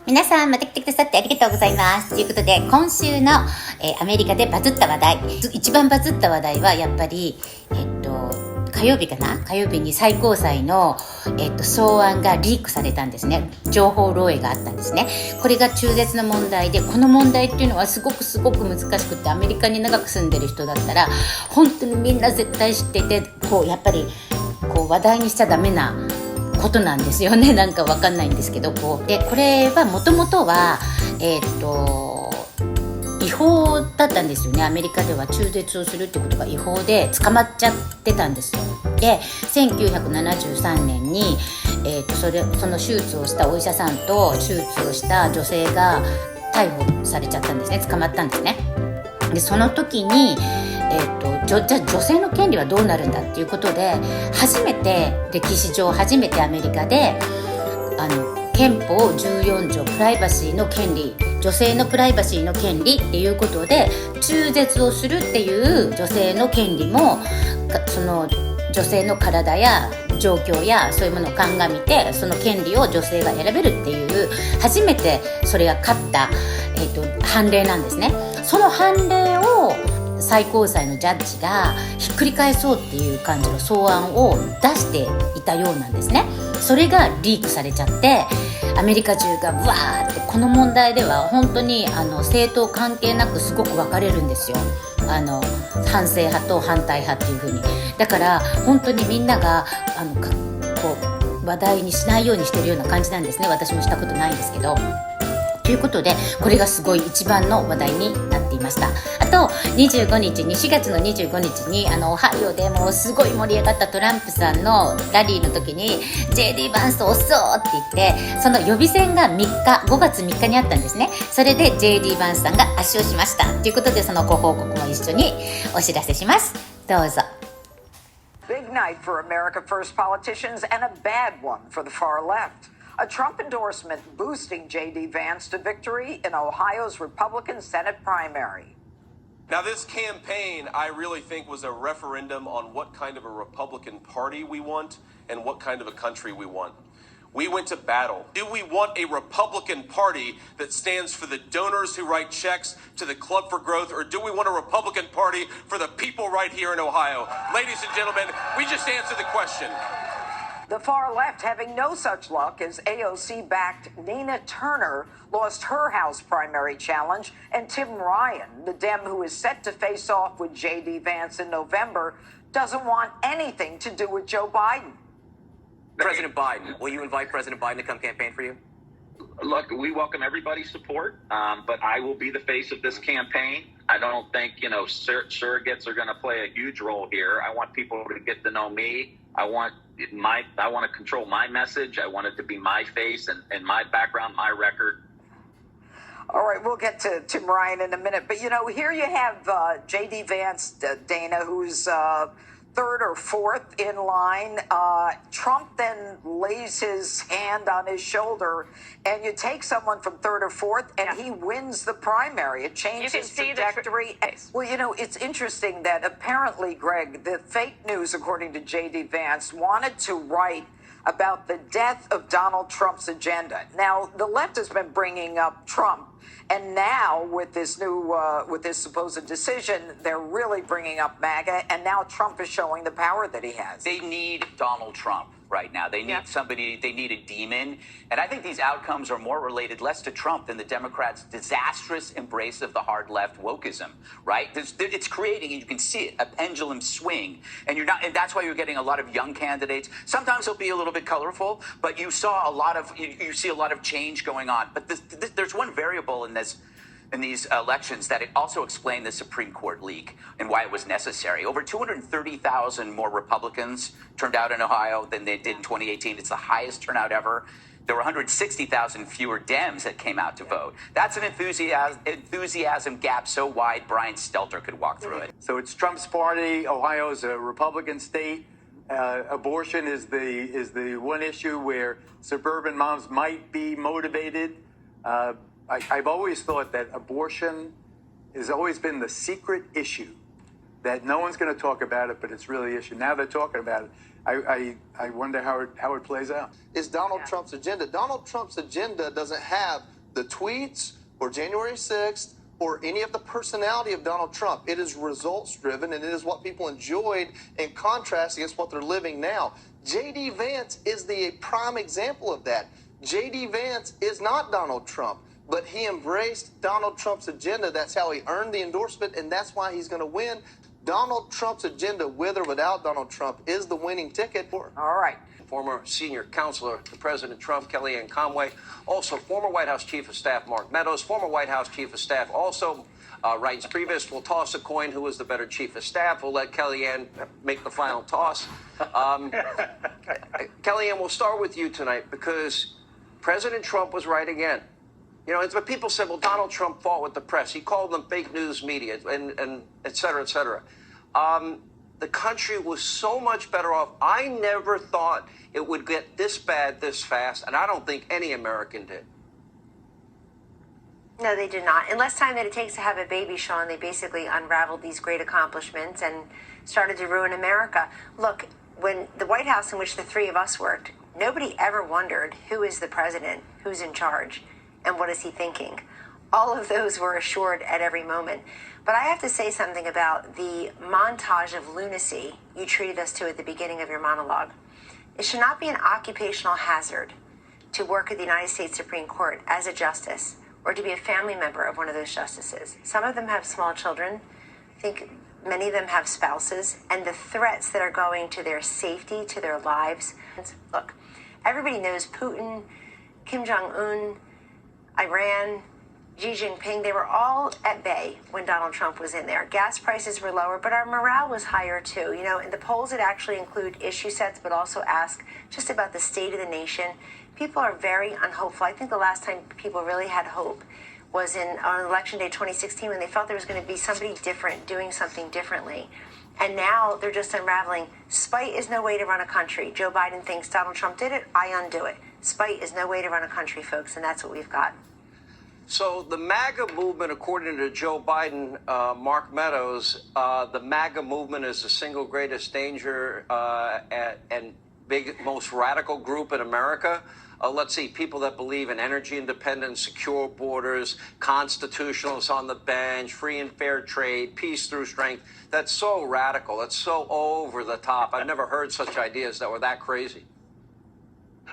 皆さんまた来てくださってありがとうございます。ということで今週の、アメリカでバズった話題、一番バズった話題はやっぱり火曜日に最高裁の、草案がリークされたんですね。情報漏洩があったんですね。これが中絶の問題で、この問題っていうのはすごく難しくて、アメリカに長く住んでる人だったら本当にみんな絶対知ってて、やっぱり話題にしちゃダメなことなんですよね。なんかわかんないんですけど、でこれはもともとは違法だったんですよね。アメリカでは中絶をするってことが違法で捕まっちゃってたんですよ。で1973年に、その手術をしたお医者さんと手術をした女性が逮捕されちゃったんですね。捕まったんですね。でその時に、じゃあ女性の権利はどうなるんだっていうことで、歴史上初めてアメリカで憲法14条プライバシーの権利、女性のプライバシーの権利っていうことで、中絶をするっていう女性の権利も、その女性の体や状況やそういうものを鑑みて、その権利を女性が選べるっていう初めてそれが勝った、判例なんですね。その判例を最高裁のジャッジがひっくり返そうっていう感じの草案を出していたようなんですね。それがリークされちゃって、アメリカ中がブワーって、この問題では本当に政党関係なくすごく分かれるんですよ。賛成派と反対派っていう風に。だから本当にみんなが話題にしないようにしてるような感じなんですね。私もしたことないんですけど。ということで、これがすごい一番の話題になっていました。あと4月の25日にオハイオでもうすごい盛り上がったトランプさんのラリーの時に JD バンス押すぞって言って、その予備選が5月3日にあったんですね。それで JD バンスさんが圧勝しましたということで、そのご報告も一緒にお知らせします。どうぞ。Big night for America First politicians and a bad one for the far left.A Trump endorsement boosting J.D. Vance to victory in Ohio's Republican Senate primary. Now, this campaign, I really think, was a referendum on what kind of a Republican Party we want and what kind of a country we want. We went to battle. Do we want a Republican Party that stands for the donors who write checks to the Club for Growth, or do we want a Republican Party for the people right here in Ohio? Ladies and gentlemen, we just answered the question.The far left having no such luck as AOC-backed Nina Turner lost her House primary challenge, and Tim Ryan, the Dem who is set to face off with J.D. Vance in November, doesn't want anything to do with Joe Biden. President Biden, will you invite President Biden to come campaign for you? Look, we welcome everybody's support, but I will be the face of this campaign. I don't think, surrogates are going to play a huge role here. I want people to get to know me. I want to control my message. I want it to be my face and my background, my record. All right, we'll get to Tim Ryan in a minute. But, here you have J.D. Vance, Dana, who's third or fourth in line. Trump then lays his hand on his shoulder, and you take someone from third or fourth, and he wins the primary. It changes trajectory. Well, it's interesting that apparently, Greg, the fake news, according to J.D. Vance, wanted to write about the death of Donald Trump's agenda. Now, the left has been bringing up Trump, and now with this supposed decision, they're really bringing up MAGA, and now Trump is showing the power that he has. They need Donald Trump right now. They need somebody, they need a demon. And I think these outcomes are more related less to Trump than the Democrats' disastrous embrace of the hard left wokeism, right? It's creating, and you can see it, a pendulum swing. And that's why you're getting a lot of young candidates. Sometimes they'll be a little bit colorful, but you see a lot of change going on. But there's one variable in these elections that it also explained the Supreme Court leak and why it was necessary. Over 230,000 more Republicans turned out in Ohio than they did in 2018. It's the highest turnout ever. There were 160,000 fewer Dems that came out to vote. That's an enthusiasm gap so wide Brian Stelter could walk through it. So it's Trump's party. Ohio is a Republican state. Abortion is the one issue where suburban moms might be motivated. I've always thought that abortion has always been the secret issue, that no one's going to talk about it, but it's really an issue. Now they're talking about it. I wonder how it plays out. It's Donald Trump's agenda. Donald Trump's agenda doesn't have the tweets or January 6th or any of the personality of Donald Trump. It is results driven, and it is what people enjoyed in contrast against what they're living now. J.D. Vance is the prime example of that. J.D. Vance is not Donald Trump, but he embraced Donald Trump's agenda. That's how he earned the endorsement, and that's why he's going to win. Donald Trump's agenda, with or without Donald Trump, is the winning ticket. All right. Former senior counselor to President Trump, Kellyanne Conway, also former White House Chief of Staff Mark Meadows, former White House Chief of Staff, also Reince Priebus. We'll toss a coin who was the better Chief of Staff. We'll let Kellyanne make the final toss. Kellyanne, we'll start with you tonight because President Trump was right again. You know, it's what people said, well, Donald Trump fought with the press. He called them fake news media and et cetera, et cetera. The country was so much better off. I never thought it would get this bad this fast, and I don't think any American did. No, they did not. In less time than it takes to have a baby, Sean, they basically unraveled these great accomplishments and started to ruin America. Look, when the White House in which the three of us worked, nobody ever wondered who is the president, who's in charge, and what is he thinking. All of those were assured at every moment. But I have to say something about the montage of lunacy you treated us to at the beginning of your monologue. It should not be an occupational hazard to work at the United States Supreme Court as a justice or to be a family member of one of those justices. Some of them have small children. I think many of them have spouses. And the threats that are going to their safety, to their lives. Look, everybody knows Putin, Kim Jong-un, Iran, Xi Jinping, they were all at bay when Donald Trump was in there. Gas prices were lower, but our morale was higher too. You know, in the polls that actually include issue sets, but also ask just about the state of the nation. People are very unhopeful. I think the last time people really had hope was on Election Day 2016 when they felt there was going to be somebody different doing something differently. And now they're just unraveling. Spite is no way to run a country. Joe Biden thinks Donald Trump did it. I undo it. Spite is no way to run a country, folks, and that's what we've got. So the MAGA movement, according to Joe Biden, Mark Meadows, the MAGA movement is the single greatest danger and most radical group in America. Let's see, people that believe in energy independence, secure borders, constitutionalists on the bench, free and fair trade, peace through strength. That's so radical. That's so over the top. I've never heard such ideas that were that crazy.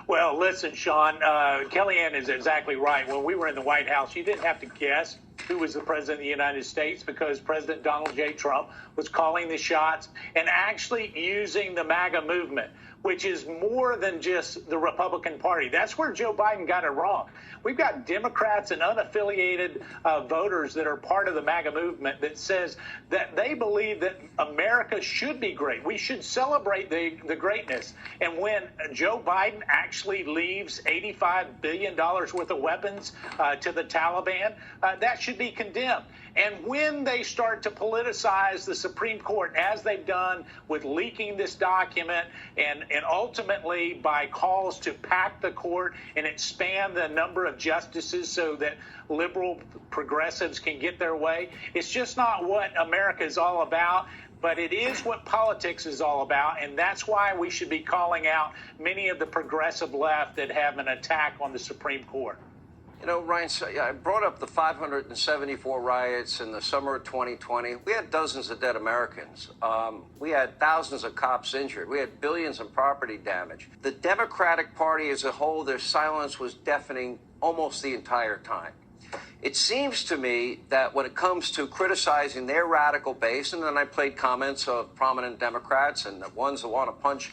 Well, listen, Sean, Kellyanne is exactly right. When we were in the White House, you didn't have to guess who was the president of the United States because President Donald J. Trump was calling the shots and actually using the MAGA movement, which is more than just the Republican Party. That's where Joe Biden got it wrong. We've got Democrats and unaffiliated voters that are part of the MAGA movement that says that they believe that America should be great. We should celebrate the greatness. And when Joe Biden actually leaves $85 billion worth of weapons to the Taliban, that should be condemned. And when they start to politicize the Supreme Court, as they've done with leaking this document and ultimately by calls to pack the court and expand the number of justices so that liberal progressives can get their way, it's just not what America is all about. But it is what politics is all about, and that's why we should be calling out many of the progressive left that have an attack on the Supreme Court. You know, Ryan, I brought up the 574 riots in the summer of 2020. We had dozens of dead Americans. We had thousands of cops injured. We had billions in property damage. The Democratic Party as a whole, their silence was deafening almost the entire time. It seems to me that when it comes to criticizing their radical base, and then I played comments of prominent Democrats and the ones that want to punch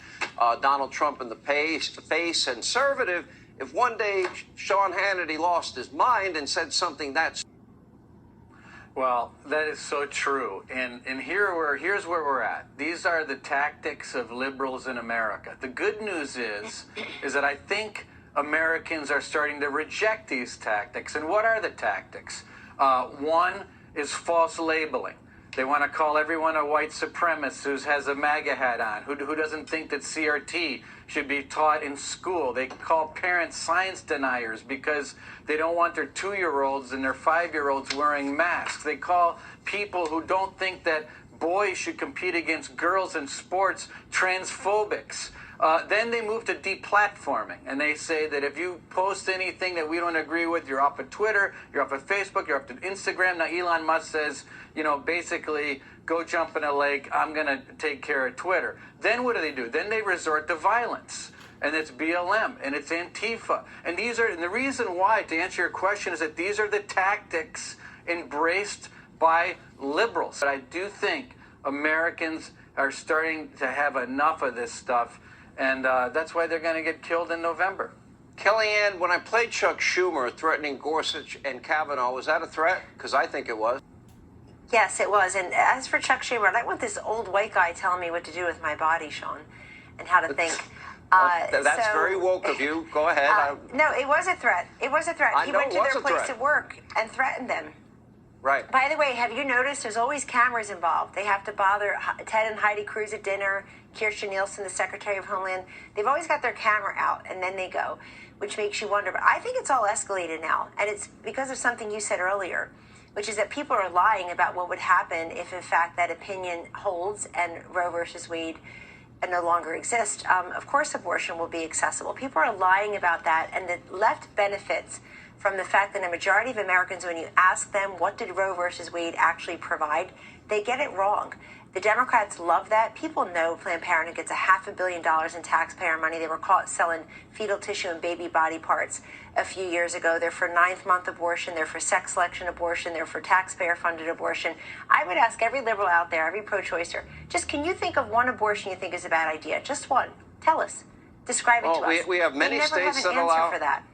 Donald Trump in the face, and conservative, if one day Sean Hannity lost his mind and said something that's... Well, that is so true. And here's where we're at. These are the tactics of liberals in America. The good news is that I think Americans are starting to reject these tactics. And what are the tactics? One is false labeling. They want to call everyone a white supremacist who has a MAGA hat on, who doesn't think that CRT should be taught in school. They call parents science deniers because they don't want their 2-year-olds and their 5-year-olds wearing masks. They call people who don't think that boys should compete against girls in sports transphobics. Then they move to deplatforming, and they say that if you post anything that we don't agree with, you're off of Twitter, you're off of Facebook, you're off of Instagram. Now Elon Musk says, basically, go jump in a lake. I'm going to take care of Twitter. Then what do? Then they resort to violence. And it's BLM, and it's Antifa. And the reason why, to answer your question, is that these are the tactics embraced by liberals. But I do think Americans are starting to have enough of this stuff, and that's why they're going to get killed in November. Kellyanne, when I played Chuck Schumer threatening Gorsuch and Kavanaugh, was that a threat? Because I think it was. Yes, it was. And as for Chuck Schumer, I don't want this old white guy telling me what to do with my body, Sean, and how to think. That's very woke of you. Go ahead. No, it was a threat. It was a threat. I He know went to it was their a place threat. of work and threatened them. Right. By the way, have you noticed there's always cameras involved? They have to bother Ted and Heidi Cruz at dinner, Kirstjen Nielsen, the Secretary of Homeland. They've always got their camera out, and then they go, which makes you wonder. But I think it's all escalated now, and it's because of something you said earlier, which is that people are lying about what would happen if, in fact, that opinion holds and Roe versus Wade no longer exist. Of course, abortion will be accessible. People are lying about that, and the left benefits from the fact that a majority of Americans, when you ask them what did Roe versus Wade actually provide, they get it wrong. The Democrats love that. People know Planned Parenthood gets $500 million in taxpayer money. They were caught selling fetal tissue and baby body parts a few years ago. They're for ninth-month abortion. They're for sex selection abortion. They're for taxpayer-funded abortion. I would ask every liberal out there, every pro-choicer, just can you think of one abortion you think is a bad idea? Just one. Tell us. Describe it to us. We have many never states have that an answer allow. for that.